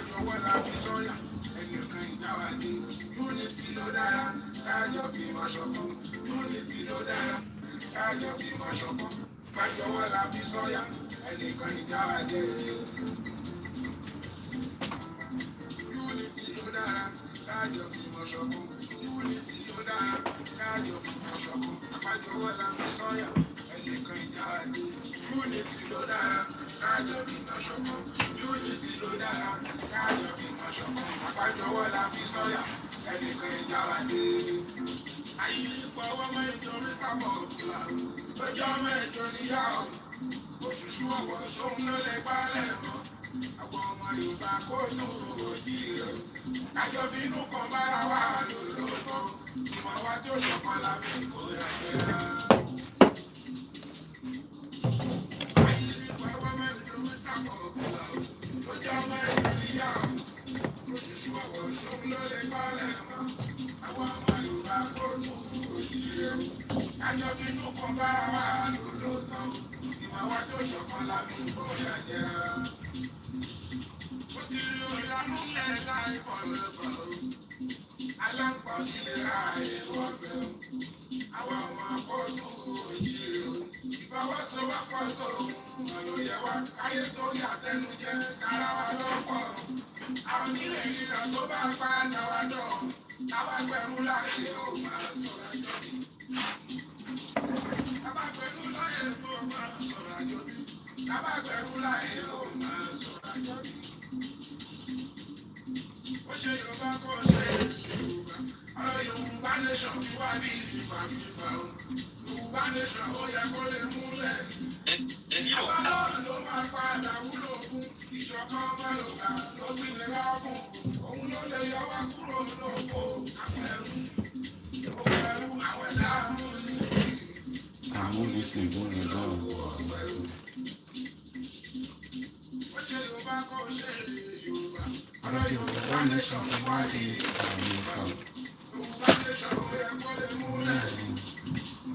àjọwọ́ la fi sọ́yà ẹnìkan ìjáwádé unity ló dára kájọ fi mọ̀ ṣọ̀kan unity ló dára kájọ fi mọ̀ ṣọ̀kan àjọwọ́ la fi sọ́yà ẹnìkan ìjáwádé unity ló dára kájọ fi mọ̀ ṣọ̀kan unity ló dára kájọ fi mọ̀ ṣọ̀kan àjọwọ́ la fi sọ́yà ẹnìkan ìjáwádé unity ló dára kájọ fi mọ̀ ṣọ̀kan unity ló dára kájọ fi mọ̀ ṣọ̀kan àjọwọ́ la fi sọ́yà ẹnìkan ìjáwádé. ayé ìfọwọ́ mẹ́jọ mr bọ́ọ̀kìlá lọ́jọ́ mẹ́jọ níyàwó òṣùṣù ọ̀wọ́ sóhun ló lè gbálẹ̀ mọ́ àwọn ọmọ yorùbá kó tó òjì rẹ̀ kájọ bínú kan bára wà lólótọ́ ìmọ̀ wa tó ṣọ̀kan lábẹ́ ìkórè àjẹrà. ayé ìfọwọ́ mẹ́jọ mr bọ́ọ̀kìlá lọ́jọ́ mẹ́jọ níyàwó òṣùṣù ọ̀wọ́ sóhun ló lè gbálẹ̀ mọ́ àwọn ọmọ yorùbá kó tó òjì rẹ̀ kájọ bínú kan bára wà lólótọ́ ìmọ̀ wa tó ṣọ̀kan lábẹ́ ìkórè àjẹrà. Aláǹpọ̀jìlẹ̀ ààyè wọ́pẹ́ o, àwọn ọmọ akọ́tù òjìrè o, ìfọwọ́sowọ́pọ̀ tó ọ̀rọ̀ yẹ wá káyé tó yàtẹnujẹ kára wa lọ́pọ̀. Àwọn onílẹ̀ ìlera tó bá pa dáwà dọ̀, táwa gbẹ̀rú láàyè ó máa sọ̀rọ̀ àjọ bí. Táwa gbẹ̀rú láàyè ó máa sọ̀rọ̀ àjọ bí. Táwa gbẹ̀rú láàyè ó máa sọ̀rọ̀ àjọ bí. Ó ṣe Yorùbá kó ṣe Yorùbá. Ọ̀rọ̀ Yorùbá nation fi wá bí ìfàmìfà o. Yorùbá nation ó yẹ kó lè múlẹ̀. Àwa náà ló máa padà wúlò fún ìṣọ̀kan ọmọ Yorùbá ló fi lè wá fún. Òun ló lè yọ wá kúrò lóko àwọn ẹrú. Òkú ẹrú àwọn ẹ̀dá amúnisìn. Amúnisìn tó ní lọ́wọ́ ọ̀gbẹ́ ẹrú. Ó ṣe Yorùbá kó ṣe Yorùbá. Ọ̀rọ̀ Yorùbá nation fi wá bí ìfàmìfà o. Yorùbá nation ó yẹ kó lè múlẹ̀.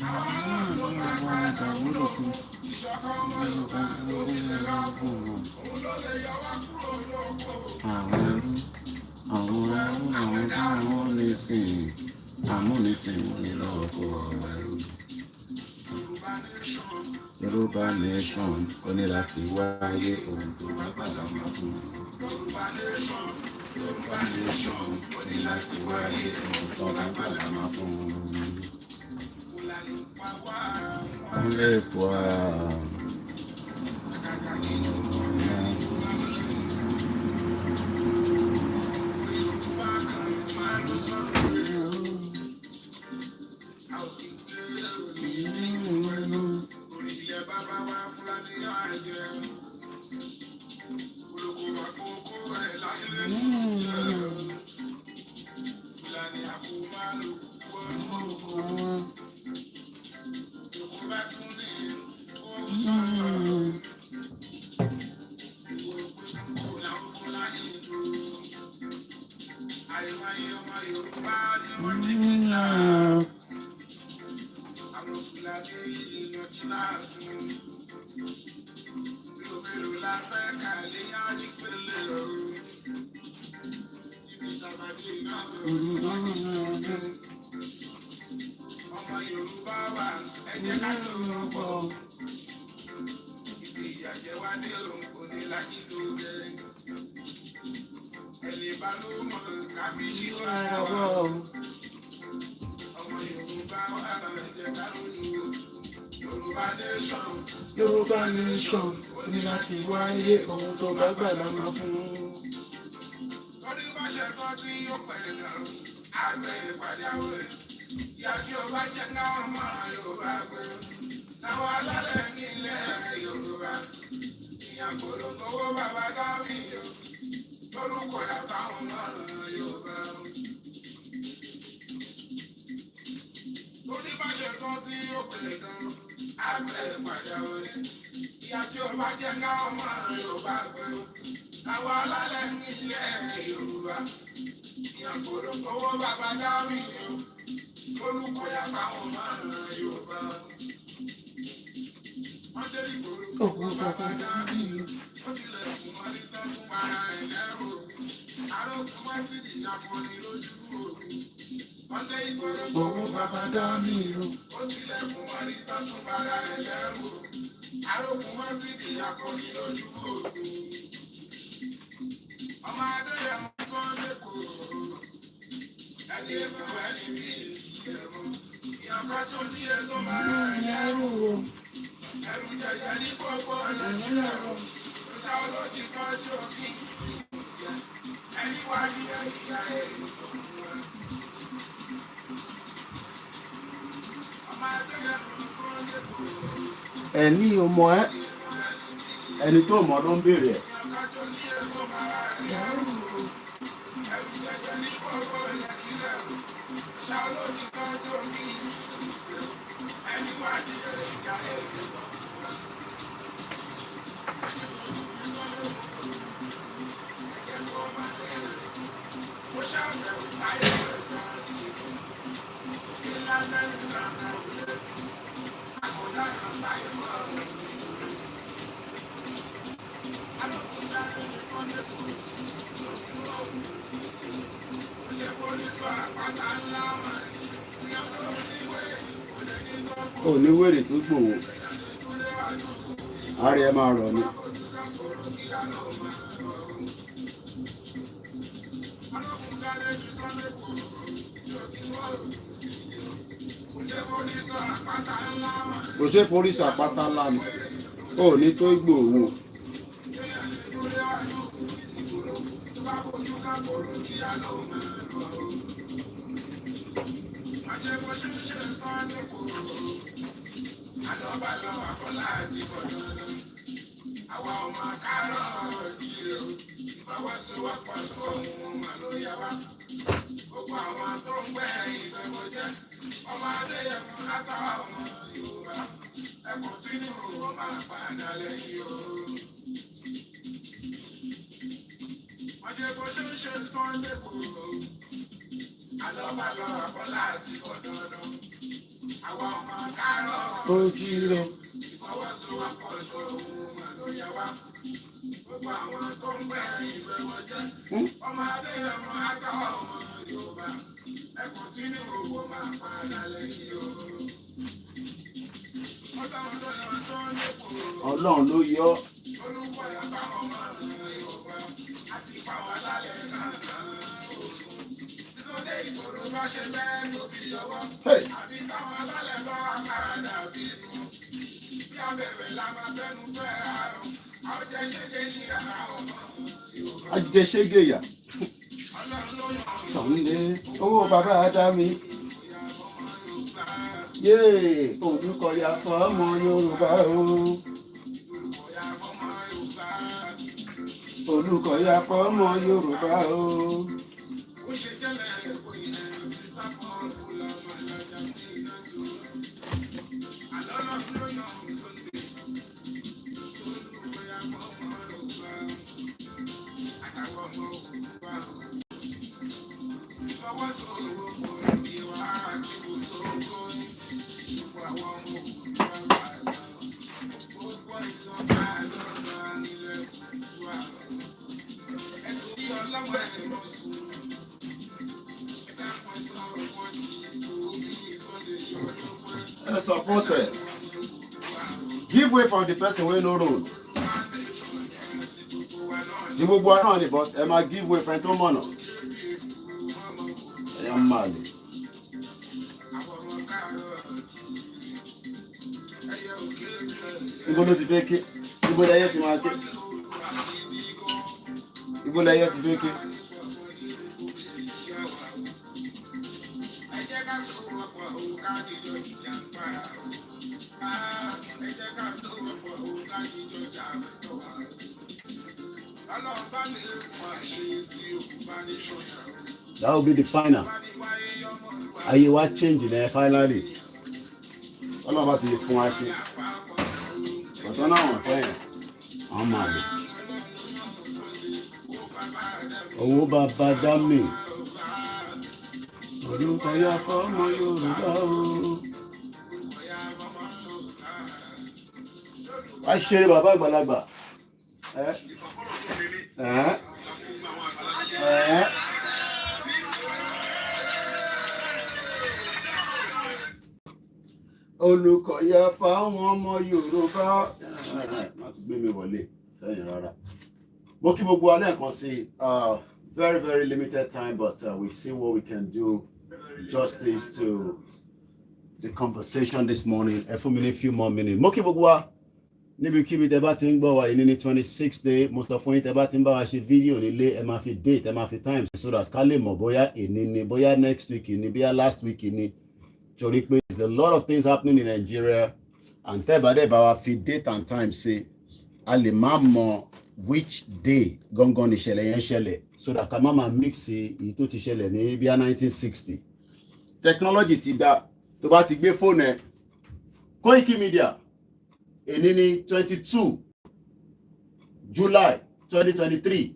Àwa náà ló máa padà wúlò fún ìṣọ̀kan ọmọ Yorùbá ló fi lè wá fún. Òun ló lè yọ wá kúrò lóko. Àwọn ẹrú àwọn ẹ̀dá amúnisìn mú ní lóko ọ̀gbẹ́ ẹrú. Yorùbá nation ó ní láti wáyé ohun tó bá padà máa fún. Yorùbá nation ó ní láti wáyé ohun tó bá padà máa fún. Wọ́n lè pọ̀ ọmọ Yorùbá wà ẹ̀jẹ̀ ká tó rọpò ibi ìyàjẹ́ wá dé òun kò ní láti tó jẹ ẹni bá ló mọ̀ kábí ṣíwá ẹ̀wọ̀ ọmọ Yorùbá wà ẹ̀jẹ̀ ká lóyún Yorùbá nation ó ní láti wáyé ohun tó bá gbà lámà fún. Lórí bá ṣe kọ́ tí ó pẹ̀lú àgbẹ̀ ìpàdé àwẹ̀. Ìyá tí ó bá jẹ́ ká ọmọ Yorùbá gbé. Táwọn alálẹ̀ ní ilẹ̀ Yorùbá. Ìyá kòrò kówó bàbá dábì yó. Lórúkọ yàtọ̀ àwọn ọmọ Yorùbá. Lórí bá ṣe kọ́ tí ó pẹ̀lú àgbẹ̀ ìpàdé àwẹ̀. Ìyá tí ó bá jẹ́ ká ọmọ Yorùbá gbé. Àwọn alálẹ̀ ní ilẹ̀ Yorùbá. Ìyàn kòrò kówó bàbá dámì yó. Olùkọ́ yàtọ̀ àwọn ọmọ Yorùbá. owó bàbá dá mi o. Ó tilẹ̀ fún wọn ní tán fún ara ẹ̀ lẹ́rù. Arógun wá sí ìjàpọ̀ni lójú òru. Owó bàbá dá mi o. Ó tilẹ̀ fún wọn ní tán fún ara ẹ̀ lẹ́rù. Arógun wá sí ìjàpọ̀ni lójú òru. Ọmọ Adéyẹmọ tó ń lẹ́kọ̀ọ́. Ẹni ẹgbẹ́ wẹ̀ ní bí ìyẹ̀mọ́. Ìyàpá tó ní ẹ̀tọ́ máa ra ẹ̀ lẹ́rù o. Ẹ̀rù jẹjẹ ní gbogbo ọ̀nà nílẹ̀ o. Ìjà olójì kan tí ó kí. Ẹni wá ní ẹ̀yà ẹ̀rù tó kú wa. Ọmọ Adéyẹmọ tó ń lẹ́kọ̀ọ́. Ẹni o mọ ẹ ẹni tó mọ ló ń béèrè ẹ. Ìyàpá tó ní ẹ̀tọ́ máa ra ẹ̀ lẹ́rù o. Ẹ̀rù jẹjẹ ní gbogbo ọ̀nà nílẹ̀ o. Ìjà olójì kan tí ó kí. Ẹni wá ní ẹ̀yà ẹ̀rù tó kú wa. Ò ní wèrè tó gbòòwò ààrẹ ẹ máa rọ̀ ni. Kò ṣe forí sọ àpáta ńlá ni ò ní tó gbòòwò. Àwa ọmọ akárọ̀ ìdílé o, ìfọwọ́sowọ́pọ̀ sóhun màlúyẹ wa. Gbogbo àwọn tó ń gbẹ́ ìgbẹ́wò jẹ́ ọmọ Adéyẹmọ látàwọn ọmọ Yorùbá. Ẹkùn tí ní òwò máa padà lẹ́yìn o. Wọ́n jẹ́ bó ṣe ń ṣe Sunday kò. Àlọ́bàlọ́ àbọ́lá àti ọ̀dọ́dọ́. Àwa ọmọ akárọ̀ Ojúlọ. ìfọwọ́sowọ́pọ̀ sóhun màlúyẹ wa. Gbogbo àwọn tó ń gbẹ́ ìgbẹ́wò jẹ́ ọmọ Adéyẹmọ látàwọn ọmọ Yorùbá. Ẹkùn tí ní òwò máa padà lẹ́yìn o. Ọlọ́run ló yọ. Olúkọ yàtọ̀ ọmọ Yorùbá àti pàwọ́ lálẹ́ náà òsùn. Nítorí ìgboro bá ṣe bẹ́ẹ̀ tó fi yọwọ́. Àbí táwọn alálẹ̀ bá àkàrà bínú. Bí abẹ̀rẹ̀ la máa bẹ́nu fẹ́ àrùn. Àwọn jẹ́ ṣége ní ara ọmọ Yorùbá. Ajẹṣẹ́gẹ̀yà. Ọlọ́run ló yàn ọ́. Sunday owó bàbá dá mi. Yéè Olùkọ́yà fọ́mọ Yorùbá o. Olùkọ́yà fọ́mọ Yorùbá o. Support it. Give way for the person wey no road. Di gbogbo wa náà ni but ẹ máa give way fẹ́ni tó mọ̀nà. Ẹ yàn máa lè. Ibo ló ti fẹ́ ké? Ibo lẹ́yẹ ti máa ké? Ibo lẹ́yẹ ti fẹ́ ké? That will be the final. Ayé wa change there finally. Ọlọ́run bá ti lè fún wa ṣe. Ọ̀tọ́ náà wọ̀n fẹ́ yẹn. Àwọn máa lè. Owó bàbá dá mi. Olùkọ́yà fọ́mọ Yorùbá o. wá ṣe bàbá àgbàlagbà. Olùkọ́yà fáwọn ọmọ Yorùbá má tún gbé mi wọlé fẹ́yìn rárá. Mo kí gbogbo wa lẹ́ẹ̀kan sí very very limited time but we see what we can do justice to the conversation this morning. Ẹ fún mi ní few more minutes. Mo kí gbogbo wa níbikíbi tẹ́ bá ti ń gbọ́ wa yìí ní 26th day mo sọ fún yín tẹ́ bá ti ń bá wa ṣe fídíò nílé ẹ máa fi date ẹ máa fi time so that ká lè mọ̀ bóyá èní ni bóyá next week ni bóyá last week ni torí pé there's a lot of things happening in Nigeria and tẹ́ bá dẹ̀ bá wa fi date and time ṣe a lè má mọ̀ which day gangan ìṣẹ̀lẹ̀ yẹn ṣẹlẹ̀ so that ká má máa mix èyí tó ti ṣẹlẹ̀ ní bíi 1960 technology ti gba tó bá ti gbé fóònù ẹ Koiki Media èní ní 22 July 2023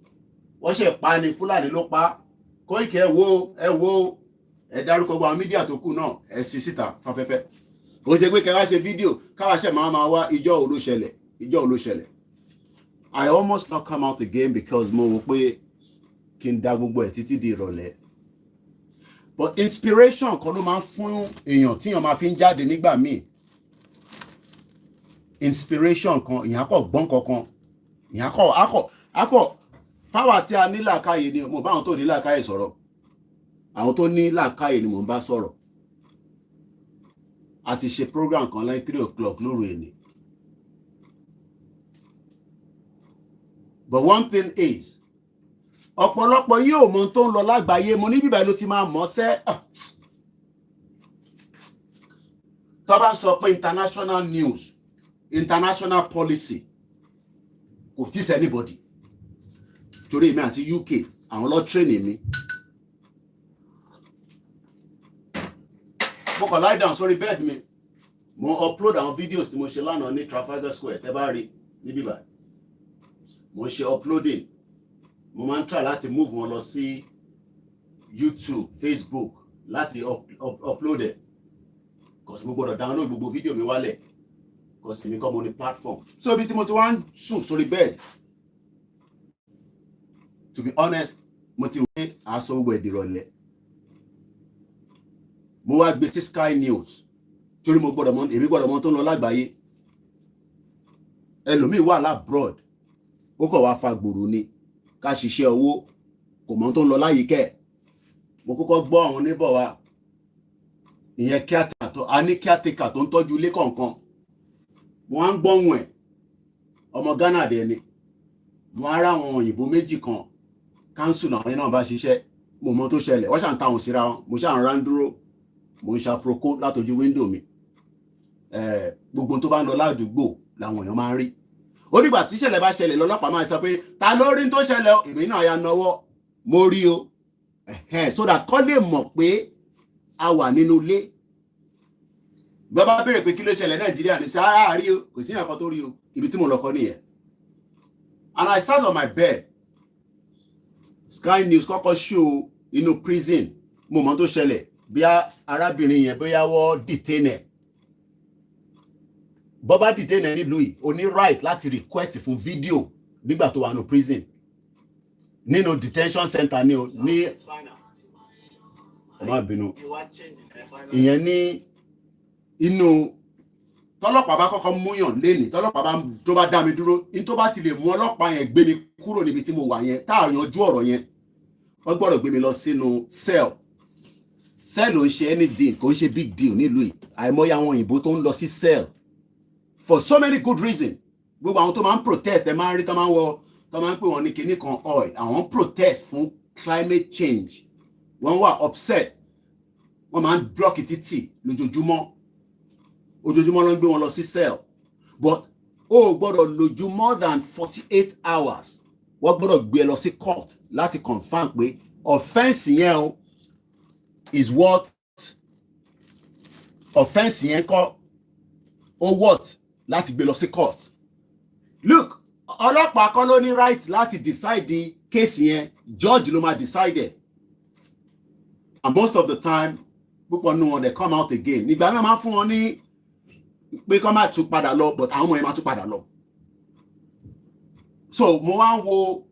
wọ́n ṣe pa ni Fúlàní ló pa Koiki ẹ wo ẹ dárúkọ gbogbo àwọn mídíà tó kù náà ẹ sì síta fáfẹ́fẹ́ kò jẹ́ pé kẹwàá ṣe fídíò káwàá ṣe máa wá ìjọ olóṣẹlẹ̀ I almost not come out again because mo wò pé kí n dá gbogbo ẹ̀ títí di ìrọ̀lẹ́ but inspiration kan ló máa ń fún èèyàn tíyàn máa fi ń jáde nígbà míì inspiration kan ìyàn kọ̀ gbọ́n kankan ìyàn akọ̀ fáwa tí a ní làákàyè ni mo bá àwọn tó ní làákàyè sọ̀rọ̀ àwọn tó ní làákàyè ni mo bá sọ̀rọ̀ a ti ṣe program kan láì 3 o'clock lóru èní but one thing is ọ̀pọ̀lọpọ̀ yóò mọ tó ń lọ lágbàáyé mo ní bíbá ló ti máa mọ̀ sẹ́ tó bá ń sọ pé international news international policy kò tí sí anybody torí èmi àti UK àwọn lọ train mi mo kàn lie down sórí bed mi mo upload àwọn videos tí mo ṣe lánàá ní Trafalgar Square tẹ́ bá rí ní bíbá mo ṣe uploading mo máa ń try láti move wọn lọ sí YouTube Facebook láti upload ẹ̀ cause mo gbọ́dọ̀ download gbogbo video mi wálẹ̀ cause èmi kọ́ mo ní platform so ibi tí mo ti wá ń sùn sórí bed to be honest mo ti wé aṣọ owó ẹ̀dìrọ̀lẹ́ mo wá gbé sí Sky News torí èmi gbọ́dọ̀ mọ̀ tó ń lọ lágbàáyé ẹlòmíì wà labroad ó kọ̀ wá fa gbòòrò ni ká ṣiṣẹ́ owó kò mọ̀ tó ń lọ láyìíkẹ́ mo kọ́kọ́ gbọ́ àwọn níbọ̀ wa ìyẹn caretaker tó ń tọ́jú ilé kọ̀ọ̀kan wọ́n á ń gbọ́hùn ẹ̀ ọmọ Ghana dẹ̀ ni wọ́n á rá àwọn òyìnbó méjì kan council àwọn náà bá ṣiṣẹ́ mo mọ̀ tó ṣẹlẹ̀ wọ́n ṣàn táwọn síra wọn mo ṣàn rán dúró mo ń ṣàproko látọjú wíńdò mi gbogbo tó bá ń lọ ládùúgbò làwọn èèyàn máa ń rí ó dìgbà tí ìṣẹ̀lẹ̀ bá ṣẹlẹ̀ lọ́lọ́pàá máa sọ pé ta ló rí tó ṣẹlẹ̀ èmi náà ya nawọ́ mo rí o so that kọ́ lè mọ̀ pé a wà nínú ilé bàbá béèrè pé kí ló ṣẹlẹ̀ Nàìjíríà ní sáà rí o kò sí nǹkan tó rí o ibi tí mo lọ kọ́ nìyẹn and I sat on my bed Sky News kọ́kọ́ show inú prison mo mọ̀ tó ṣẹlẹ̀ bí arábìnrin yẹn bóyá wọ́n detain ẹ̀ bọ́bá detain ẹ̀ nílùú yìí o ní right láti request fún fídíò nígbà tó wà ní prison nínú detention center ní ọmọ àbínú ìyẹn ní inú tọ́lọ́pàá bá kọ́kọ́ múyàn lénìí tọ́lọ́pàá tó bá dá mi dúró ní tó bá ti lè mú ọlọ́pàá yẹn gbé mi kúrò níbi tí mo wà yẹn tá a yanjú ọ̀rọ̀ yẹn wọ́n gbọ́dọ̀ gbé mi lọ sínú cell ò ń ṣe anything kò ń ṣe big deal nílùú yìí àìmọye àwọn òyìnbó tó ń lọ sí cell for so many good reasons gbogbo àwọn tó máa ń protest ẹ máa ń rí tó máa ń pè wọ́n ní kinní kan oil àwọn protest fún climate change wọ́n wà upset wọ́n máa ń block títì lójoojúmọ́ ló ń gbé wọn lọ sí cell but ó gbọ́dọ̀ lójú more than 48 hours wọ́n gbọ́dọ̀ gbé ẹ lọ sí court láti confirm pé offence yẹn o is what offence yẹn kọ́ ó what láti gbé lọ sí court look ọlọ́pàá kọ́ ló ní right láti decide the case yẹn judge ló máa decide it and most of the time púpọ̀ nù wọn they come out again nígbà náà máa fún wọn ní pé kọ́ máa tún padà lọ but àwọn ọmọ yẹn máa tún padà lọ. So mo wá ń wo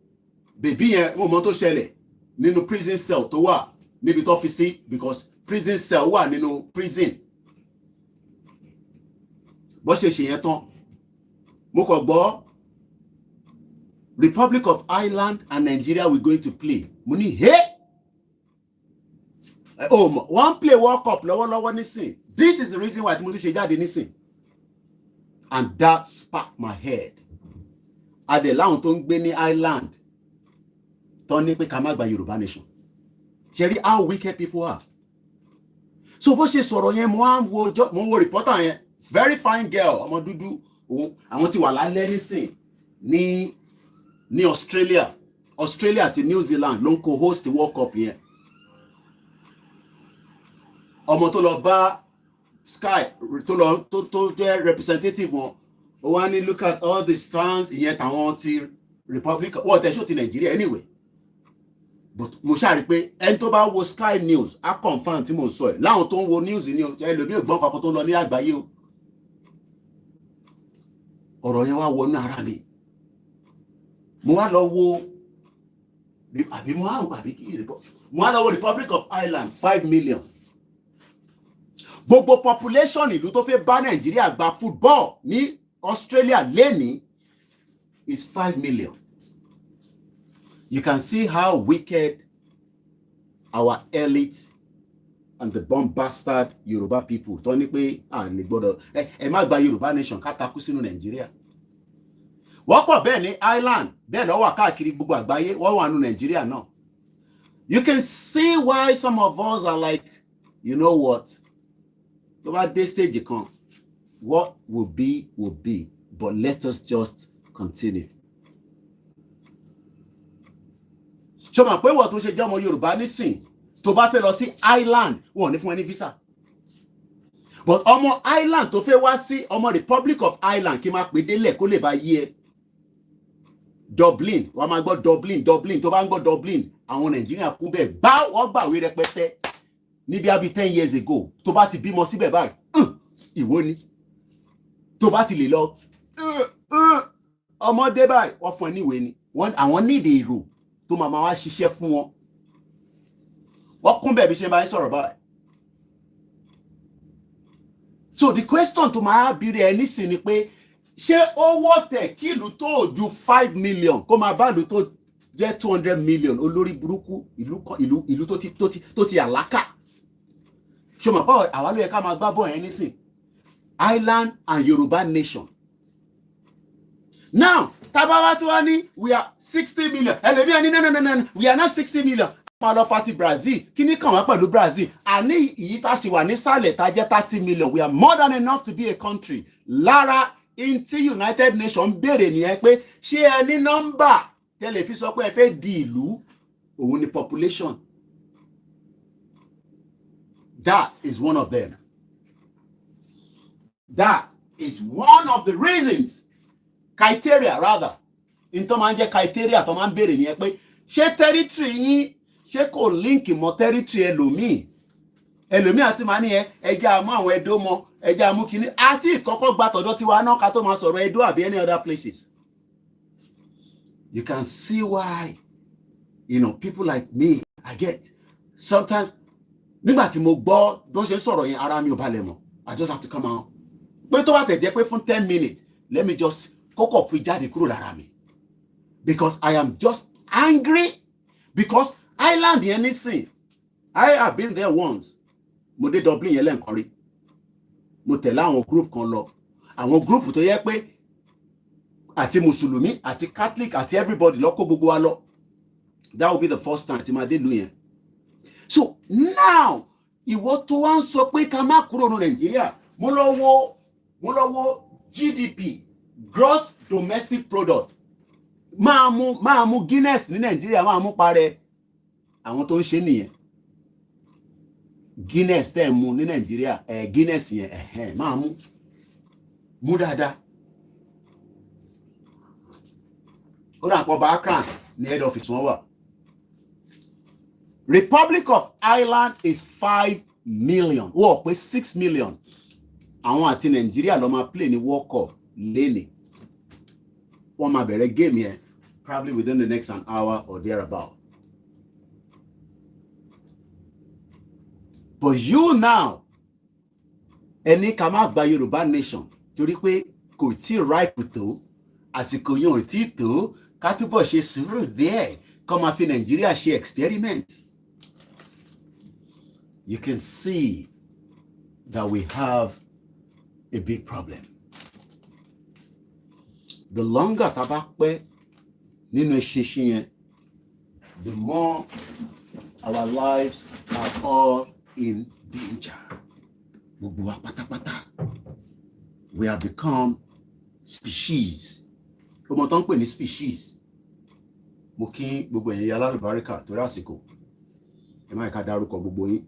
bèbí yẹn mo mọ tó ṣẹlẹ̀ nínú prison cell tó wà níbi tó fi sí because prison cell wà nínú prison. Bó ṣe ṣe yẹn tán mo kàn gbọ́ Republic of Ireland and Nigeria we going to play. Mo ní wọ́n play World Cup lọ́wọ́lọ́wọ́ nísìn. This is the reason why tí mo tún ṣe jáde nísìn. And that sparked my head. Adé láwọn tó ń gbé ní Ireland tó ní pé ká má gba Yorùbá nation. Ṣé rí how wicked people are. So bó ṣe sọ̀rọ̀ yẹn mo wo reporter yẹn very fine girl ọmọ dúdú àwọn tí wà lálẹ́ nísìn ní Australia àti New Zealand ló ń co-host the World Cup yẹn. Ọmọ tó lọ bá Sky tó jẹ́ representative wọn ó wá ní look at all the fans ìyẹn tàwọn ti Republic wọ́n tẹ̀ ṣó ti Nigeria anyway but mo ṣàrí pé ẹni tó bá wo Sky News á confirm tí mo ń sọ ẹ̀ láwọn tó ń wo news ní ẹlòmíì gbọ́n kankan tó ń lọ ní àgbáyé o ọ̀rọ̀ yẹn wá wọnú ara mi mo wá lọ wo Republic of Ireland 5 million gbogbo population ìlú tó fẹ́ bá Nàìjíríà gba football ní Australia lẹ́ni is 5 million. You can see how wicked our elite and the bomb bastard Yoruba people tó ní pé lè gbọ́dọ̀ ẹ má gba Yorùbá nation ká takú sínú Nàìjíríà. Wọ́n pọ̀ bẹ́ẹ̀ ní Ireland bẹ́ẹ̀ ló wà káàkiri gbogbo àgbáyé wọ́n wà nínú Nàìjíríà náà. You can see why some of us are like, you know what? Tó bá dé stage kan, what will be, but let us just continue. Ṣó mọ̀ pé wọ́n tó ṣe jẹ́ ọmọ Yorùbá nísìn tó bá fẹ́ lọ sí Ireland wọ́n ní fún ẹni visa. But ọmọ Ireland tó fẹ́ wá sí ọmọ Republic of Ireland kí máa pè délẹ̀ kó lè bá yí ẹ. Dublin wọ́n máa gbọ́ Dublin tó bá ń gbọ́ Dublin àwọn Nàìjíríà kún bẹ́ẹ̀ wọ́n gbàwé rẹpẹtẹ níbi àbí 10 years ago tó bá ti bímọ síbẹ̀ báyìí ìwọ ni tó bá ti lè lọ ọmọdé báyìí wọ́n fún ẹ níwèé ni àwọn nídìí èrò tó máa wá ṣiṣẹ́ fún wọn wọ́n kún bẹ́ẹ̀ bí ṣe bá ń sọ̀rọ̀ báyìí. So the question tó máa bìrì ẹ nísìn ni pé ṣé owó tẹ̀ kí ìlú tó ju 5 million kó máa bá ìlú tó jẹ́ 200 million olórí burúkú ìlú tó ti àlákà ṣé mọ̀ pé àwa ló yẹ ká máa gbá bọ́ yẹn nísìn Ireland and Yoruba nation. Now tabawa tí wọ́n ní we are 60 million ẹlẹ́bí ẹni no we are not 60 million máa lọ fati Brazil kí ní kàn wá pẹ̀lú Brazil àní ìyí tá a ṣe wà nísàlẹ̀ tá a jẹ́ 30 million we are more than enough to be a country. Lára tí United Nations béèrè nìyẹn pé ṣé ẹ ní nọ́mbà tẹ́lẹ̀ fi sọ pé ẹ fẹ́ di ìlú òun ni population. That is one of them. That is one of the reasons. Criteria rather. In tó máa ń jẹ́ criteria tó máa ń béèrè nìyẹn pé ṣé territory yín ṣé kò link mọ́ territory ẹlòmíì àti máa ní ẹjẹ́ àmú àwọn Ẹdó mọ́ ẹjẹ́ àmú kìíní àti ìkọ́kọ́ gba tọ̀dọ̀ tiwa náà ká tó máa sọ̀rọ̀ Ẹdó àbí any other places. You can see why, people like me, I get sometimes nígbà tí mo gbọ́ bó ṣe ń sọ̀rọ̀ yẹn ara mi ò balẹ̀ mọ́. I just have to come out. Pé tó bá tẹ̀ jẹ́ pé fún 10 minutes, let me just kọ́kọ́ fi jáde kúrò lára mi. Because I am just angry because Ireland yẹn nísìn. I have been there once. Mo dé Dublin yẹn lẹ́ǹkan rí. Mo tẹ̀lé àwọn group kan lọ. Àwọn group tó yẹ pé àti Mùsùlùmí àti Catholic àti everybody lọ kó gbogbo wa lọ. That will be the first time tí ma dé ìlú yẹn. So now ìwọ tó wá ń sọ pé ká má kúrò ní Nàìjíríà mo lọ wo GDP gross domestic product máa mú Guinness ní Nàìjíríà máa mú parẹ́ àwọn tó ń ṣe nìyẹn Guinness tẹ́ mú ní Nàìjíríà Guinness yẹn máa mú dáadáa ó dà pọ̀ bá Accra ní head office wọn wà. Republic of Ireland is 5 million. Wọ́n pé 6 million. àwọn àti Nàìjíríà ló máa play ní World Cup lẹ́nìí. Wọ́n máa bẹ̀rẹ̀ game yẹn probably within the next an hour or thereabout. But you now, ẹni ká má gba Yorùbá nation torí pé kò tí ì ripe tó, àsìkò yẹn ò tí ì tó, ká túbọ̀ ṣe sùúrù díẹ̀ kó máa fi Nàìjíríà ṣe experiment. You can see that we have a big problem. The longer tá bá pẹ́ nínú eṣinṣin yẹn, the more our lives are all in danger. Gbogbo wa pátápátá. We have become species. Ọmọ tó ń pè ní species. Mo kí gbogbo ẹ̀yin alálùbáríkà torí àsìkò. Ẹ má ká dárúkọ gbogbo yín.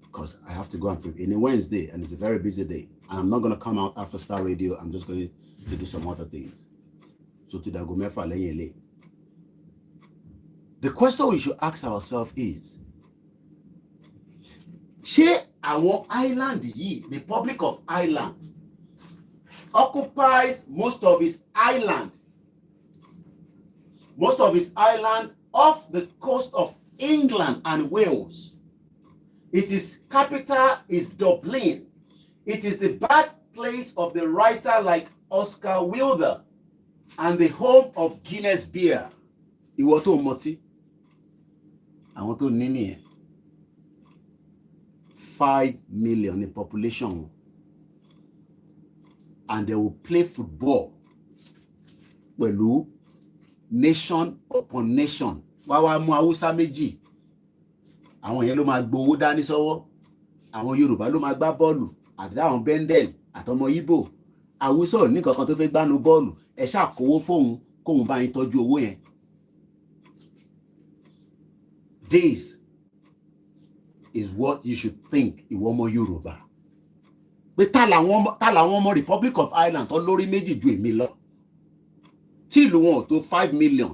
Because I have to go and prepare. It's a Wednesday and it's a very busy day. And I'm not going to come out after Star Radio. I'm just going to do some other things. So to the Gomefa Lenyele. The question we should ask ourselves is, ṣé àwọn island yìí, the Republic of Ireland, occupies most of its island off the coast of England and Wales. Its capital is Dublin. It is the birthplace of the writer like Oscar Wilde and the home of Guinness beer. Ìwọ tó mọtí, àwọn tó ní nìyẹn. 5 million in population. And they will play football pẹ̀lú nation upon nation. Wá mú Haúsá méjì. Àwọn yẹn ló máa gbowó dání sọ́wọ́. Àwọn Yorùbá ló máa gbá bọ́ọ̀lù. Àti àwọn Bendel àtọmọ Ìgbò. Haúsá ò ní kankan tó fẹ́ gbánu bọ́ọ̀lù. Ẹ ṣáà kówó fóun kóun bá yín tọ́jú owó yẹn. This is what you should think ìwọ ọmọ Yorùbá. Pé tá làwọn ọmọ Republic of Ireland tó lórí méjì ju èmi lọ. Tí ìlú wọn tó 5 million.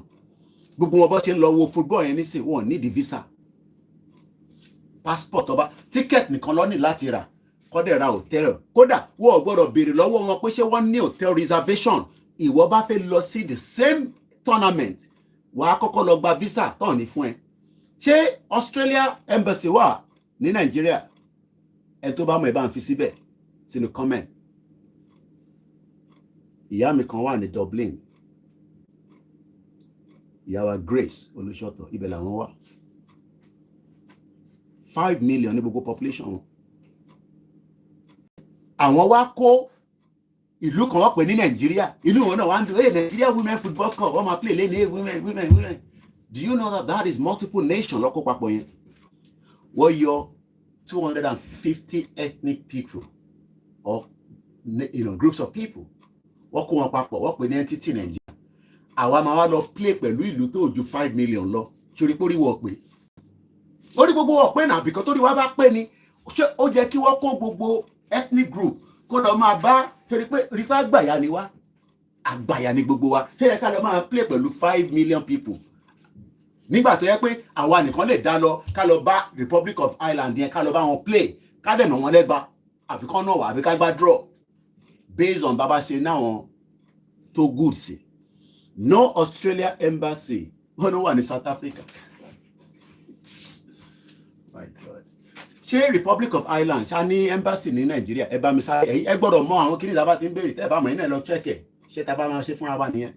Gbogbo wọn bó ṣe ń lọ wo football yẹn nísìn wọn ní di visa. Passport ọba ticket nìkan ló ní láti rà kọ́dẹ̀ ra hotel. Kódà wọ́n gbọ́dọ̀ béèrè lọ́wọ́ wọn pé ṣé wọ́n ní hotel reservation. Ìwọ bá fẹ́ lọ sí the same tournament wàá kọ́kọ́ lọ gba visa tán ní fún ẹ. Ṣé Australia embassy wà ní Nàìjíríà? Ẹ tó bá mọ̀ ẹ bá ń fi síbẹ̀ sínú comment. Ìyá mi kan wà ní Dublin. Ìyá wa Grace Olúṣọ̀tọ̀ ibẹ̀ làwọn wà. 5 million ní gbogbo population wọn. Àwọn wá kó ìlú kan wọ́n pè ní Nàìjíríà. Ìlú wọn náà wá ń dùn, hey, Nigeria women football cup, wọ́n máa play lẹ́nu, hey, women. Do you know that is multiple nations lọ́kọ́ papọ̀ yẹn? Wọ́n yọ 250 ethnic people or groups of people. Wọ́n kó wọn papọ̀, wọ́n pè ní entity Nigeria. Àwa máa wá lọ play pẹ̀lú ìlú tó ju 5 million lọ. Ṣorí pórí wọ̀ pé. Orí gbogbo wọ̀ pé náà bìkan torí wá bá pé ni. Ṣé ó jẹ́ kí wọ́n kó gbogbo ethnic group kó lọ máa bá torí pé rí fá àgbàyà ni wá. Àgbàyà ni gbogbo wa. Ṣé yẹ ká lọ máa play pẹ̀lú 5 million people? Nígbà tó yẹ pé àwa nìkan lè dá lọ ká lọ bá Republic of Ireland yẹn ká lọ bá wọn play ká dẹ̀ nà wọ́n lẹ́gba àfikún náà wà àbí ká gbá draw based on bàbá ṣe náwọn tó good sí. No Australia embassy wọn ló wà ní South Africa. My God. Ṣé Republic of Ireland ṣá ní embassy ní Nàìjíríà? Ẹ bá mi sáré ẹ gbọ́dọ̀ mọ àwọn kíní ìdábà tí ń béèrè tẹ́ ẹ bá mọ̀ yín náà lọ check ẹ̀ ṣé tá a bá máa ṣe fúnra wa nìyẹn.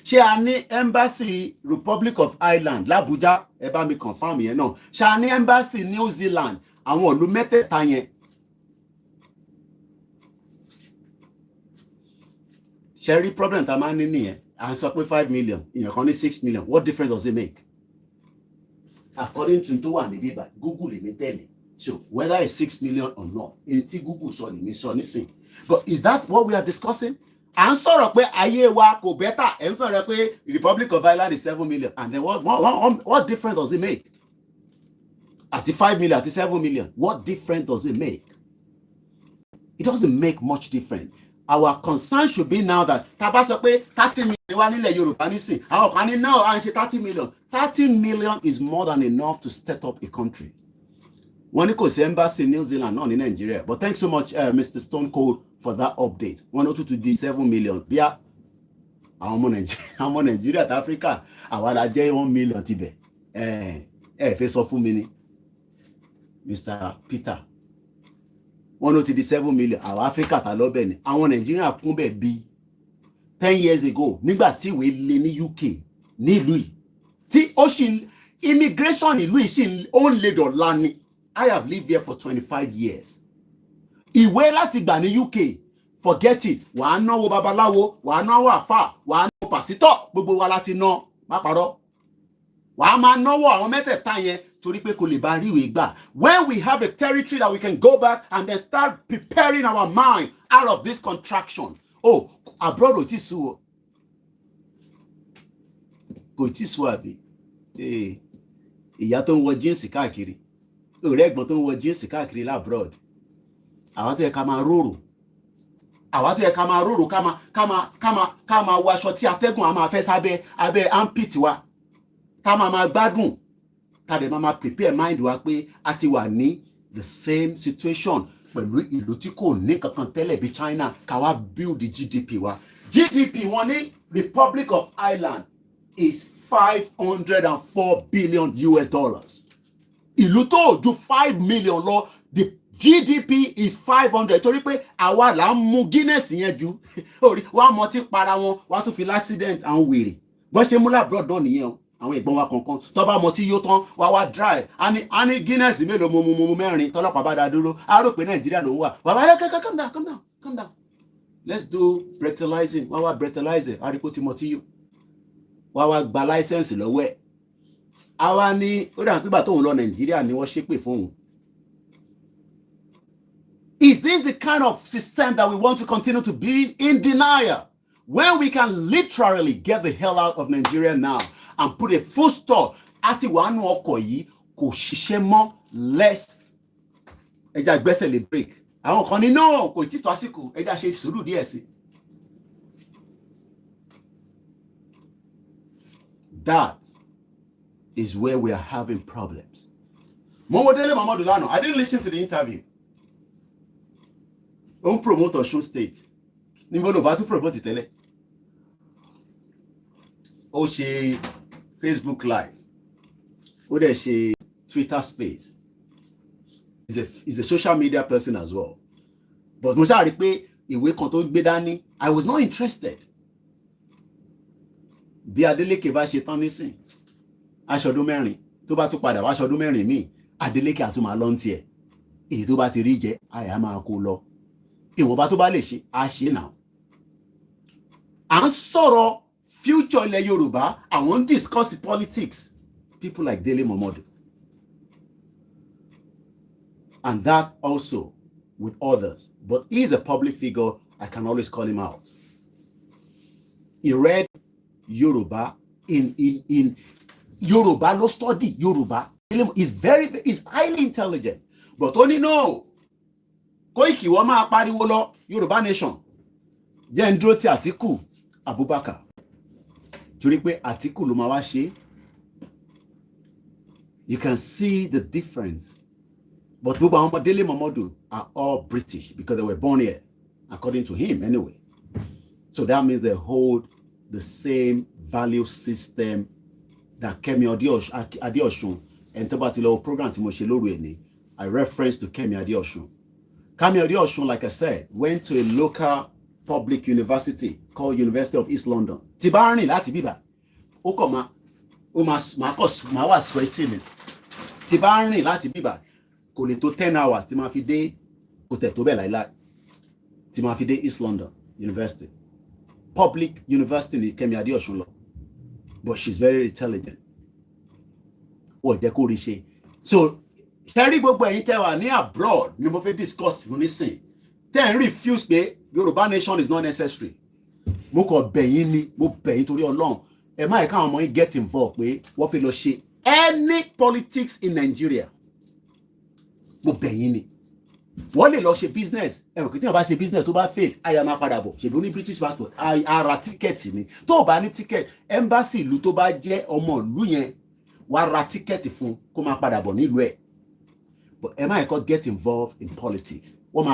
Ṣé a ní embassy Republic of Ireland l'Abuja? Ẹ bá mi confirm yẹn náà. Ṣé a ní embassy New Zealand? Àwọn ìlú mẹ́tẹ̀ẹ̀ta yẹn. Ṣé rí problem tá a máa ń ní nìyẹn? À ń sọ pé 5 million, ìyẹn kan ní 6 million. What difference does it make? According to tó wà níbí bá Google lè ní tẹ̀lé. So whether it's 6 million or not, èyí tí Google sọ lè ní sọ nísìn. But is that what we are discussing? À ń sọ̀rọ̀ pé ayé wa kò bẹ́tà. Ẹ ń sọ̀rọ̀ pé Republic of Ireland is 7 million. And then what difference does it make? Àti 5 million, àti 7 million. What difference does it make? It doesn't make much difference. Our concern should be now that tá bá sọ pé 30 million wà nílẹ̀ Yorùbá nísìn. Àwọn kan ní náà à ń ṣe 30 million. 30 million is more than enough to set up a country. wọ́n ní kò sí embassy New Zealand náà ní Nigeria, but thanks so much Mr. Stone Cold for that update. wọ́n ní ó tún di 7 million bíá àwọn ọmọ Nàìjíríà àti Áfíríkà àwa la jẹ́ 1 million tibẹ̀ ẹ fẹ́ sọ fún mi ni Mr. Peter, wọ́n ní ó ti di 7 million àwọn Áfíríkà ta lọ́bẹ̀ ni àwọn Nàìjíríà kún bẹ̀ bí 10 years ago nígbà tí ìwé lé ní UK nílùú yìí tí ó ṣì immigration ìlú yìí ṣì ó ń lè dọ̀la ni. I have lived here for 25 years. Ìwé láti gbà ní UK, forget it. Wàá náwó babaláwo, wàá náwó àfà, wàá náwó pàsítọ̀, gbogbo wa láti ná, má parọ́. Wàá máa náwó àwọn mẹ́tẹ̀ẹ̀ta yẹn torí pé kò lè bá rí ìwé gbà. When we have a territory that we can go back and then start preparing our mind out of this contraction. Oh, abroad ò tí sú o. Kò tí sú àbí. Ìyá tó ń wọ jíǹsì káàkiri. Òrẹ́ ẹ̀gbọ́n tó ń wọ jíǹsì káàkiri labroad. Àwọn tó yẹ ká máa rorò. Àwọn tó yẹ ká máa rorò ká máa wọ aṣọ tí atẹ́gùn á máa fẹ́ sábẹ́ armpit wa. Ká máa gbádùn. Ká dẹ̀ máa prepare mind wa pé a ti wà ní the same situation pẹ̀lú ìlú tí kò ní kankan tẹ́lẹ̀ bí China ká wá build the GDP wa. GDP wọn ní Republic of Ireland is $504 billion. Ìlú tó ju 5 million lọ, the GDP is 500 torí pé àwa là ń mu Guinness yẹn ju orí wa mọ tí para wọn wa tún fi accident àwọn wèrè bó ṣe mú labroad náà nìyẹn o àwọn ìgbọ́n wa kankan tó bá mọ tí yóò tán wá dry a ní Guinness mélòó mo mẹ́rin tọ́lọ́pàá bá dá dúró a rò pé Nàìjíríà ló ń wà wà wá calm down let's do breathalyzing wá breathalyzer àríkó tí mo tí yóò wá gba license lọ́wọ́ ẹ̀ àwa ní ó dà pípa tóun lọ Nàìjíríà ni wọ́n ṣépè fóun. Is this the kind of system that we want to continue to be in denial when we can literally get the hell out of Nigeria now and put a full stop àti wàánu ọkọ̀ yìí kò ṣiṣẹ́ mọ́ lest ẹja gbẹ́sẹ̀ lè break àwọn kan ní náà kò tí tó àsìkò ẹja ṣe sùúrù díẹ̀ sí. That is where we are having problems. Momodele Mamadou lánàá, I didn't listen to the interview. Ó ń promote Ọ̀ṣun state. Níbo ló bá tún promote tẹ́lẹ̀? Ó ṣe Facebook live. Ó dẹ̀ ṣe Twitter space. He's a social media person as well. But mo ṣáà rí pé ìwé kan tó gbé dání, I was not interested. Bí Adeleke bá ṣe tán nísìn, aṣọdún mẹ́rin tó bá tún padà wá aṣọdún mẹ́rin míì, Adeleke àtún máa lọ ń tiẹ̀. Èyí tó bá ti rí jẹ, àyà máa kó lọ. Ìwọ̀nba tó bá lè ṣe, á ṣe náà. À ń sọ̀rọ̀ future ilẹ̀ Yorùbá, àwọn ń discuss politics. People like Dele Momodu. And that also with others. But he's a public figure, I can always call him out. He read Yoruba in Yoruba, no study Yoruba. He's highly intelligent. But only no. Koiki wọ́n máa pariwo lọ Yoruba nation. Jẹ́ ń dúró ti Àtíkù Abubakar. Torí pé Àtíkù ló máa wá ṣe. You can see the difference. But gbogbo àwọn ọmọ Dele Momodu are all British because they were born here, according to him anyway. So that means they hold the same value system that Kemi Adeosun and Tobatilo program tí mo ṣe lóru ẹni. I reference to Kemi Adeosun. Kemi Adeosun, like I said, went to a local public university called University of East London. Tí bá rìn láti bíbá, ó kọ̀ máa wà sweating ni. Tí bá rìn láti bíbá, kò lè tó 10 hours tí máa fi dé kò tẹ̀ tó bẹ́ẹ̀ láìláì. Tí máa fi dé East London University. Public university ni Kemi Adeosun lọ. But she's very intelligent. Ó jẹ́ kó rí ṣe. So, ṣẹ́rí gbogbo ẹ̀yin tẹ́ wà ní abroad ni mo fẹ́ discuss fún nísìn. Tẹ́ ń refuse pé Yoruba nation is not necessary. Mo kàn bẹ̀yìn ni, mo bẹ̀yìn torí Ọlọ́run. Ẹ má ẹ̀ka àwọn ọmọ yín get involved pé wọ́n fẹ́ lọ ṣe any politics in Nigeria. Mo bẹ̀yìn ni. Wọ́n lè lọ ṣe business. Ẹ̀rọ kìí tí wọ́n bá ṣe business tó bá fail, àyà máa padà bọ̀. Ṣèbí ó ní British passport, ara tíkẹ́ẹ̀tì ni. Tó o bá ní tíkẹ́ẹ̀tì, embassy ìlú tó bá jẹ́ ọmọ ìlú yẹn, wàá ra tíkẹ́ẹ̀tì fún kó máa padà bọ̀ nílùú ẹ̀. But am I going to get involved in politics? We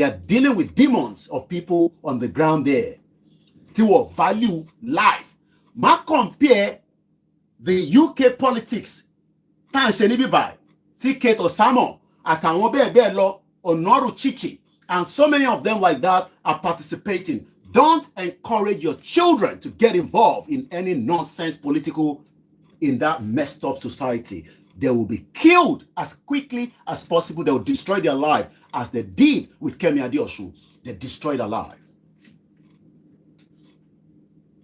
are dealing with demons of people on the ground there. To value life. Ma compare the UK politics. Tan Shenibi by T.K. Osamo, Atawon Bẹ́ẹ̀ lọ, Onoru Chichi, and so many of them like that are participating. Don't encourage your children to get involved in any nonsense political in that messed up society. They will be killed as quickly as possible. They will destroy their life as they did with Kemi Adeosun. They destroyed their life.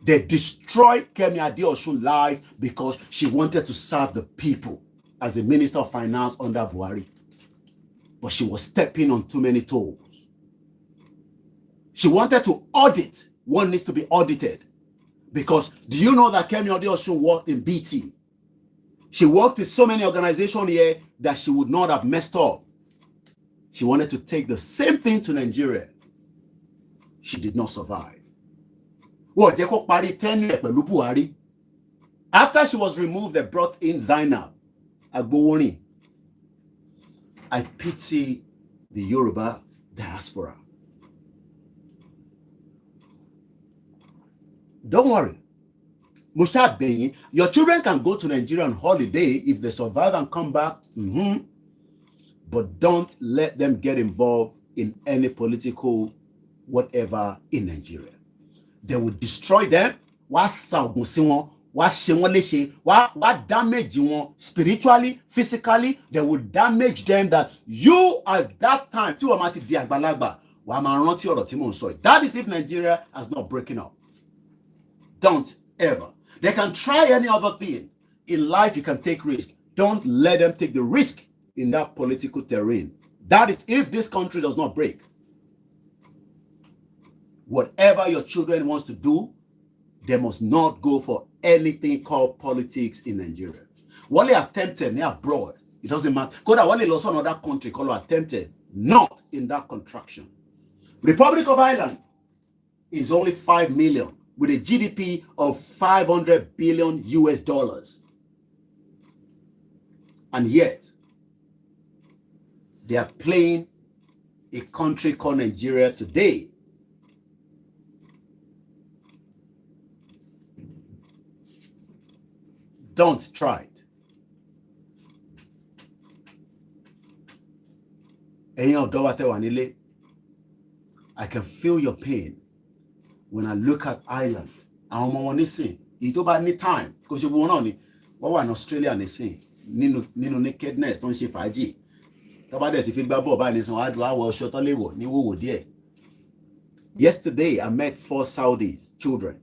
They destroyed Kemi Adeosun's life because she wanted to serve the people as a Minister of Finance under Buhari. But she was stepping on too many toes. She wanted to audit what needs to be audited. Because do you know that Kemi Adeosun worked in BT? She worked with so many organizations here that she would not have messed up. She wanted to take the same thing to Nigeria. She did not survive. After she was removed, they brought in Zainab Agbowoni. I pity the Yoruba diaspora. Don't worry. Musha Beyin, your children can go to Nigeria on holiday if they survive and come back. But don't let them get involved in any political whatever in Nigeria. They will destroy them. What damage you spiritually, physically, they will damage them that you as that time too that is if Nigeria has not broken up. Don't ever. They can try any other thing. In life, you can take risk. Don't let them take the risk in that political terrain. That is if this country does not break. Whatever your children wants to do, they must not go for anything called politics in Nigeria. What they attempted abroad, it doesn't matter. Because what they lost another country called attempted, not in that contraction. Republic of Ireland is only 5 million with a GDP of 500 billion US dollars. And yet, they are playing a country called Nigeria today. Don't try it. I can feel your pain when I look at Ireland. Àwọn ọmọ wọn nísìn, èyí tó bá ní time, kò ṣe gbogbo wọn náà ni, wọ́n wà ní Australia nísìn, nínú nakedness tó ń ṣe fàájì. Tó bá dẹ̀ ti fi gbá bọ́ọ̀ báyìí nísìn, wọ́n á dùn àwọ̀ ọṣọ tó lè wọ̀ ní wòwò díẹ̀. Yesterday, I met 4 Saudis, children.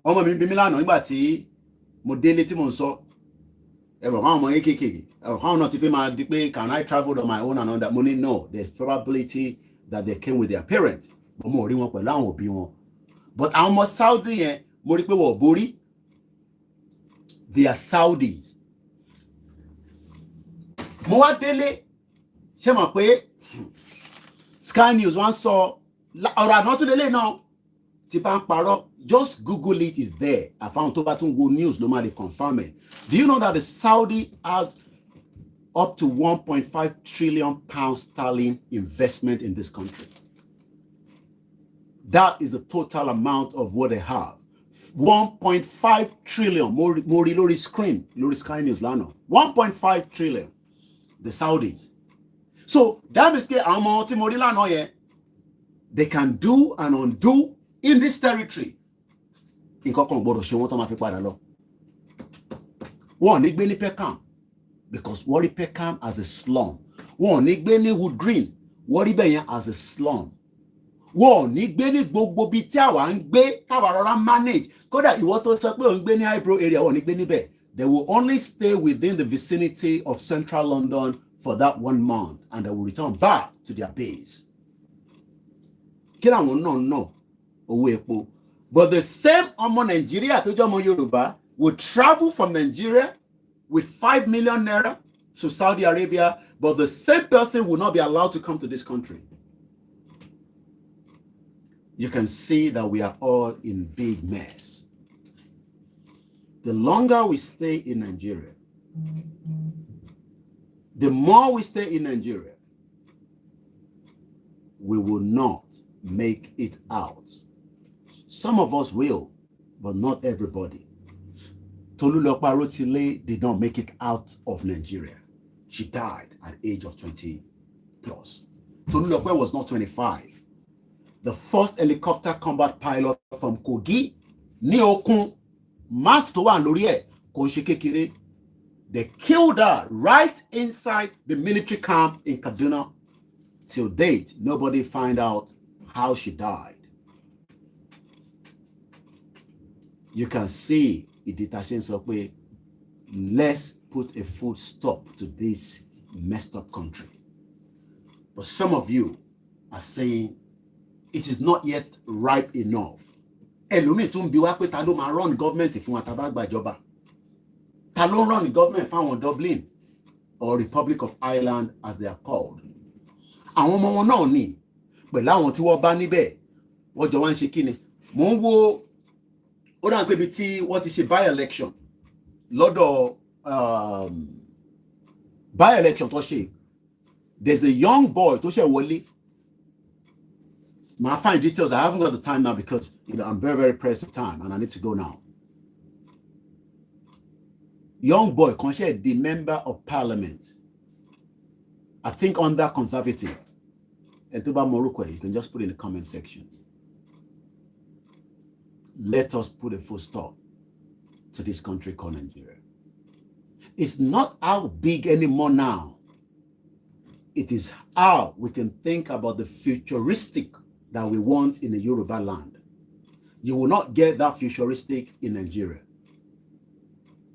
Ọmọ mi bí mi lánàá nígbà tí mo délé tí mo ń sọ. Ẹ̀wọ̀n àwọn ọmọ yẹn kéékèèké. Àwọn náà ti fi máa di pé, can I travel on my own and all that? Mo ní no, there's probability that they came with their parents. But mo rí wọn pẹ̀lú àwọn òbí wọn. But àwọn ọmọ Saudi yẹn, mo rí pé wọ́n borí. They are Saudis. Mo wá délé, ṣé mọ̀ pé Sky News wọ́n sọ ọ̀rọ̀ àná tún lélẹ̀ náà tí bá ń parọ́, just Google it, is there. I found tó bá tún go news ló máa lè confirm it. Do you know that the Saudi has up to 1.5 trillion pounds sterling investment in this country? That is the total amount of what they have. 1.5 trillion. More lórí screen, lórí Sky News lánàá. 1.5 trillion. The Saudis. So that means pé àwọn ọmọ tí mo rí lánàá yẹn, they can do and undo in this territory. Nǹkan kan gbọ́dọ̀ ṣe wọ́n tó máa fi padà lọ. Wọ́n ní gbé ní Peckham because wọ́n rí Peckham as a slum. Wọ́n ní gbé ní Wood Green, wọ́n rí bẹ́ẹ̀ yẹn as a slum. Wọ́n ní gbé ní gbogbo bíi tí àwa ń gbé táwa rọra manage. Kódà ìwọ tó sọ pé ò ń gbé ní Highbrow area, wọ́n ní gbé níbẹ̀. They will only stay within the vicinity of central London for that 1 month and they will return back to their base. Kí làwọn náà ná owó epo. But the same ọmọ Nigeria tó jẹ́ ọmọ Yorùbá will travel from Nigeria with 5 million naira to Saudi Arabia, but the same person will not be allowed to come to this country. You can see that we are all in big mess. The longer we stay in Nigeria, The more we stay in Nigeria, we will not make it out. Some of us will, but not everybody. Tolulope Arotile did not make it out of Nigeria. She died at the age of 20 plus. Tolulope was not 25. The first helicopter combat pilot from Kogi, ní Okun, mass tó wà lórí ẹ̀, kò ṣe kékeré. They killed her right inside the military camp in Kaduna. Till date, nobody find out how she died. You can see Iditasen sọ pé, let's put a full stop to this messed up country. But some of you are saying it is not yet ripe enough. Ẹlòmíì tún bi wá pé ta ló máa run government fún wa tá bá gbàjọba. Ta ló run government fáwọn Dublin or Republic of Ireland as they are called. Àwọn ọmọ wọn náà ní pẹ̀lú àwọn tí wọ́n bá níbẹ̀ wọ́n jọ wá ń ṣe kíni. Mo ń wo ó dà pé ibi tí wọ́n ti ṣe by-election lọ́dọ̀ by-election tó ṣe. There's a young boy tó ṣe wọlé. I'll find details. I haven't got the time now because I'm very, very pressed for time and I need to go now. Young boy, the member of parliament, I think under conservative, Etuba Morukwe, you can just put in the comment section. Let us put a full stop to this country called Nigeria. It's not how big anymore now. It is how we can think about the futuristic that we want in the Yoruba land. You will not get that futuristic in Nigeria.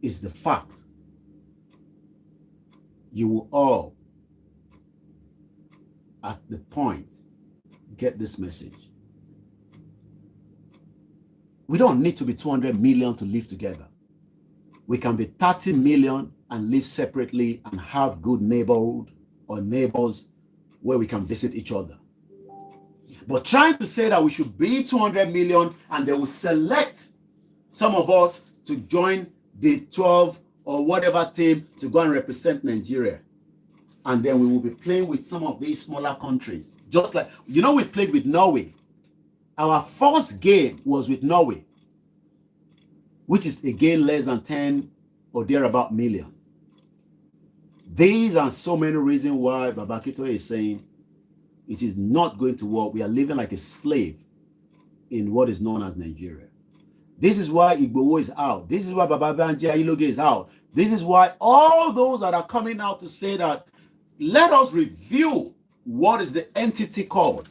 It's the fact. You will all, at the point, get this message. We don't need to be 200 million to live together. We can be 30 million and live separately and have good neighborhood or neighbors where we can visit each other. But trying to say that we should be 200 million and they will select some of us to join the 12 or whatever team to go and represent Nigeria. And then we will be playing with some of these smaller countries. Just like, we played with Norway. Our first game was with Norway, which is again less than 10 or thereabout million. These are so many reasons why Babakito is saying it is not going to work. We are living like a slave in what is known as Nigeria. This is why Igboho is out. This is why Bababanje Ayiloge is out. This is why all those that are coming out to say that, let us review what is the entity called.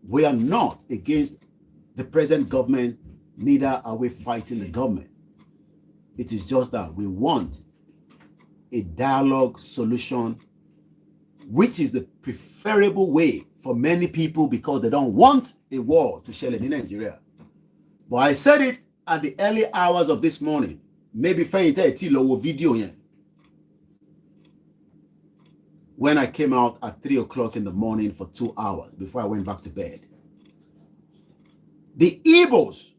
We are not against the present government, neither are we fighting the government. It is just that we want a dialogue solution, which is the preferable way for many people because they don't want a war to shell in Nigeria. But I said it at the early hours of this morning. Maybe video when I came out at 3 o'clock in the morning for 2 hours before I went back to bed. The Igbos,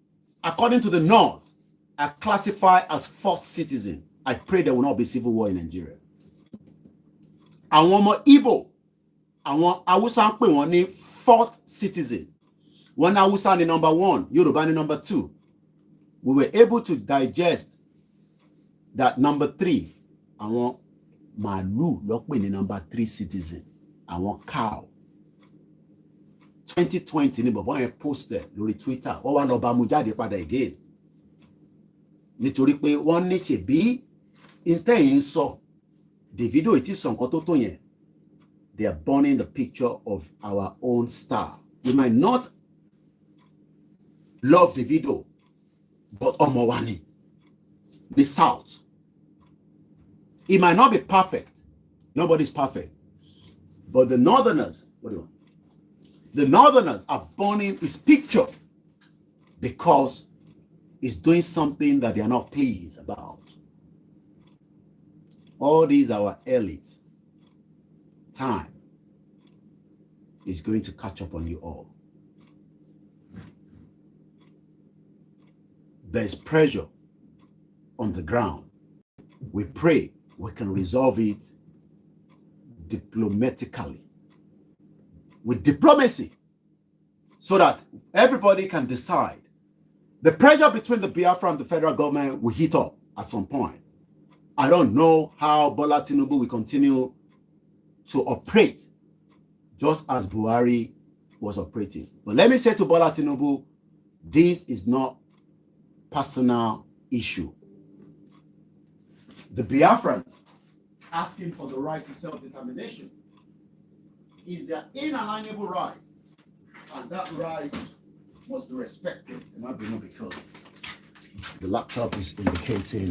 according to the North, are classified as fourth citizen. I pray there will not be civil war in Nigeria. And one more Igbo, and one Hausa pè wọ́n ní fourth citizen. One Hausa ní number 1, Yoruba ní number 2. We were able to digest that number 3. Àwọn màálù ló pè ní number 3 citizen. Àwọn cow. 2020 ní bàbá yẹn posted lórí Twitter. Wọ́n wá lọ bá mú jáde padà again. Nítorí pé wọ́n ní ṣebí intẹ́yìn sọ Davido ìtí sọ nǹkan tó tó yẹn. They are burning the picture of our own star. We might not love Davido, but ọmọ wa ni. The South. It might not be perfect. Nobody's perfect. But the Northerners, what do you want? The Northerners are burning his picture because he's doing something that they are not pleased about. All these our elite. Time is going to catch up on you all. There's pressure on the ground. We pray we can resolve it diplomatically, with diplomacy, so that everybody can decide. The pressure between the Biafra and the federal government will heat up at some point. I don't know how Bola Tinubu will continue to operate just as Buhari was operating. But let me say to Bola Tinubu, this is not personal issue. The Biafrans asking for the right to self-determination is their inalienable right, and that right must be respected. It might be not because the laptop is indicating.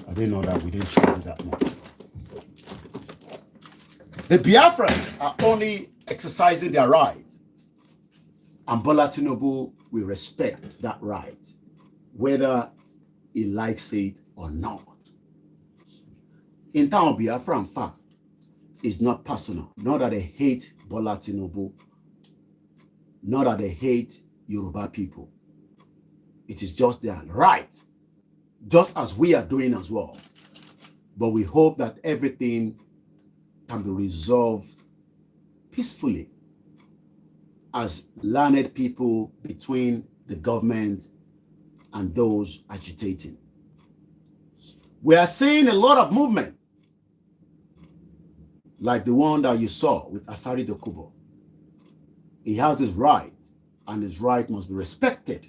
I didn't know that we didn't charge that much. The Biafrans are only exercising their right, and Bola Tinubu will respect that right, whether he likes it or not. In town, Biafra, in fact, is not personal. Not that they hate Bola Tinubu, not that they hate Yoruba people. It is just their right, just as we are doing as well. But we hope that everything can be resolved peacefully as learned people between the government and those agitating. We are seeing a lot of movement, like the one that you saw with Asari Dokubo. He has his right, and his right must be respected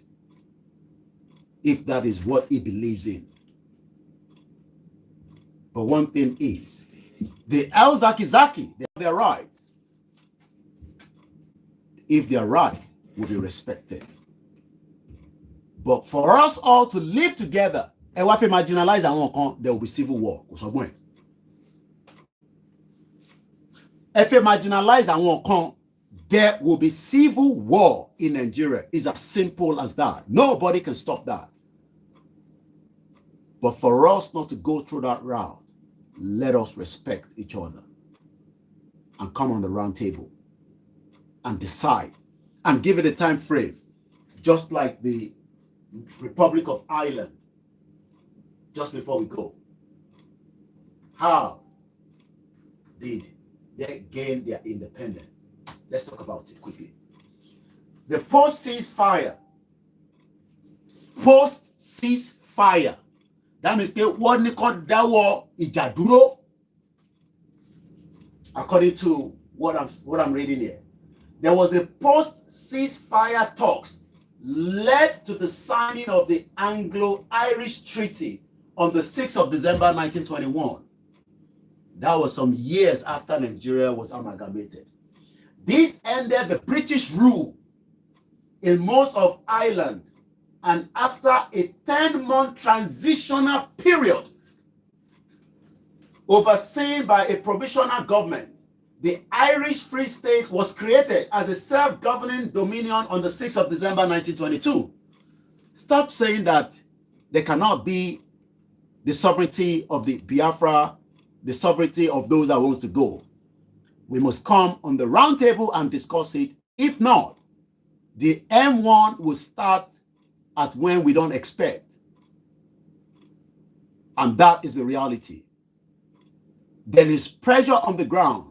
if that is what he believes in. But one thing is, the El Zaki, they have their right. If their right will be respected. But for us all to live together, and if we marginalize our own, there will be civil war. If we marginalize our own, there will be civil war in Nigeria. It's as simple as that. Nobody can stop that. But for us not to go through that route, let us respect each other and come on the round table and decide and give it a time frame, just like the Republic of Ireland, just before we go. How did they gain their independence? Let's talk about it quickly. The post-ceasefire, that means what they call that war ijaduro, according to what I'm reading here. There was a post-ceasefire talks led to the signing of the Anglo-Irish Treaty on the 6th of December 1921. That was some years after Nigeria was amalgamated. This ended the British rule in most of Ireland, and after a 10-month transitional period overseen by a provisional government, the Irish Free State was created as a self-governing dominion on the 6th of December 1922. Stop saying that there cannot be the sovereignty of the Biafra, the sovereignty of those that wants to go. We must come on the round table and discuss it. If not, the M1 will start at when we don't expect. And that is the reality. There is pressure on the ground.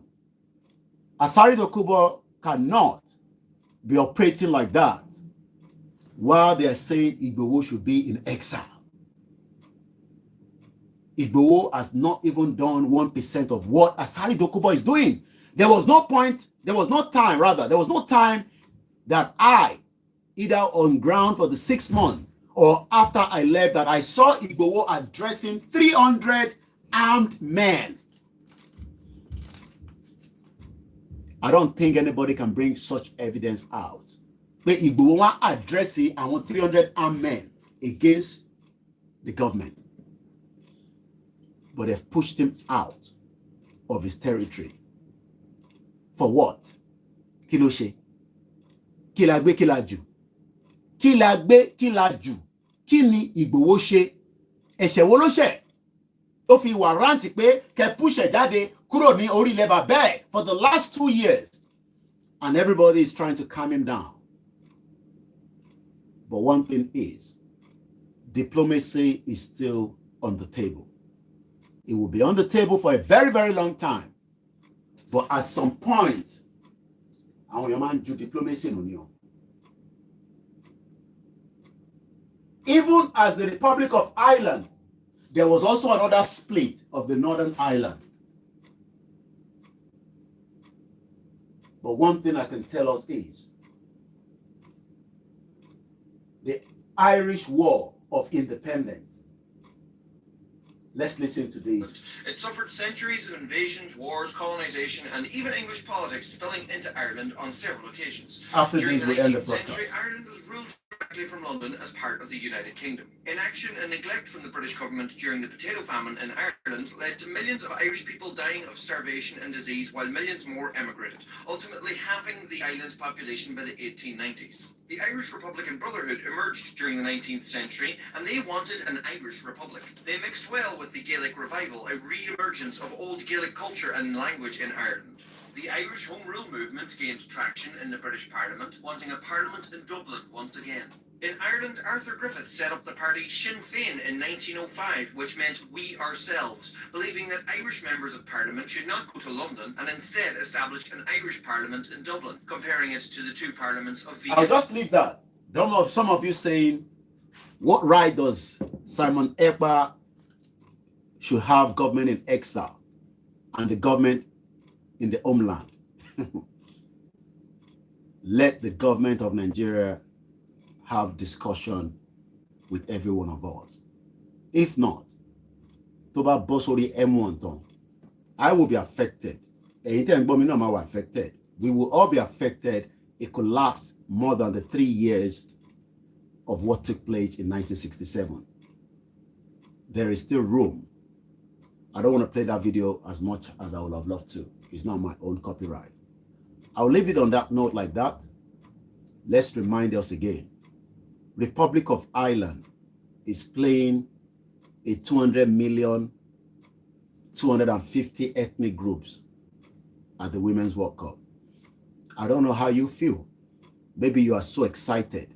Asari Dokubo cannot be operating like that while they are saying Igboho should be in exile. Igboho has not even done 1% of what Asari Dokubo is doing. There was no time that I, either on ground for the 6 months or after I left, that I saw Igboho addressing 300 armed men. I don't think anybody can bring such evidence out. But Igboho addressing 300 armed men against the government. But they've pushed him out of his territory. For what? Kiloshe. Kilagbe kilaju. Kilagbe kilaju. Kini Igboho ṣe? Ẹ̀ṣẹ̀ wo ló ṣẹ̀? Ó fi wàrántì pé kẹ́ push ẹ̀ jáde kúrò ní orílẹ̀ bàbá ẹ̀ for the last 2 years. And everybody is trying to calm him down. But one thing is, diplomacy is still on the table. It will be on the table for a very, very long time. But at some point, our man do diplomacy on you. Even as the Republic of Ireland, there was also another split of the Northern Ireland. But one thing I can tell us is the Irish War of Independence. Let's listen to these. It suffered centuries of invasions, wars, colonization, and even English politics spilling into Ireland on several occasions. After During these, the we end the 19th century, broadcast. Ireland was ruled directly from London as part of the United Kingdom. Inaction and neglect from the British government during the potato famine in Ireland led to millions of Irish people dying of starvation and disease, while millions more emigrated, ultimately halving the island's population by the 1890s. The Irish Republican Brotherhood emerged during the 19th century, and they wanted an Irish Republic. They mixed well with the Gaelic revival, a re-emergence of old Gaelic culture and language in Ireland. The Irish Home Rule movement gained traction in the British Parliament, wanting a parliament in Dublin once again. In Ireland, Arthur Griffith set up the party Sinn Féin in 1905, which meant we ourselves, believing that Irish members of Parliament should not go to London and instead established an Irish Parliament in Dublin, comparing it to the two parliaments of Vienna. I'll just leave that. Some of you saying, what right does Simon Ekpa should have government in exile and the government in the homeland? Let the government of Nigeria have discussion with every one of us. If not, Toba Bosori M1, I will be affected. Affected. We will all be affected. It could last more than the 3 years of what took place in 1967. There is still room. I don't want to play that video as much as I would have loved to. It's not my own copyright. I'll leave it on that note like that. Let's remind us again. Republic of Ireland is playing a 200 million, 250 ethnic groups at the Women's World Cup. I don't know how you feel. Maybe you are so excited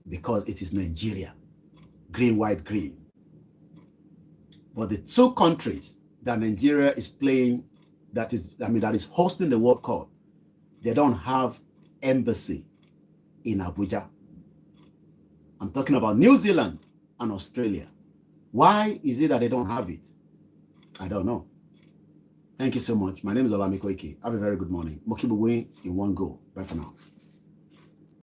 because it is Nigeria. Green, white, green. But the two countries that Nigeria is playing, that is hosting the World Cup, they don't have embassy in Abuja. I'm talking about New Zealand and Australia. Why is it that they don't have it? I don't know. Thank you so much. My name is Olamide Koiki. Have a very good morning. Mokibuwe in one go. Bye for now.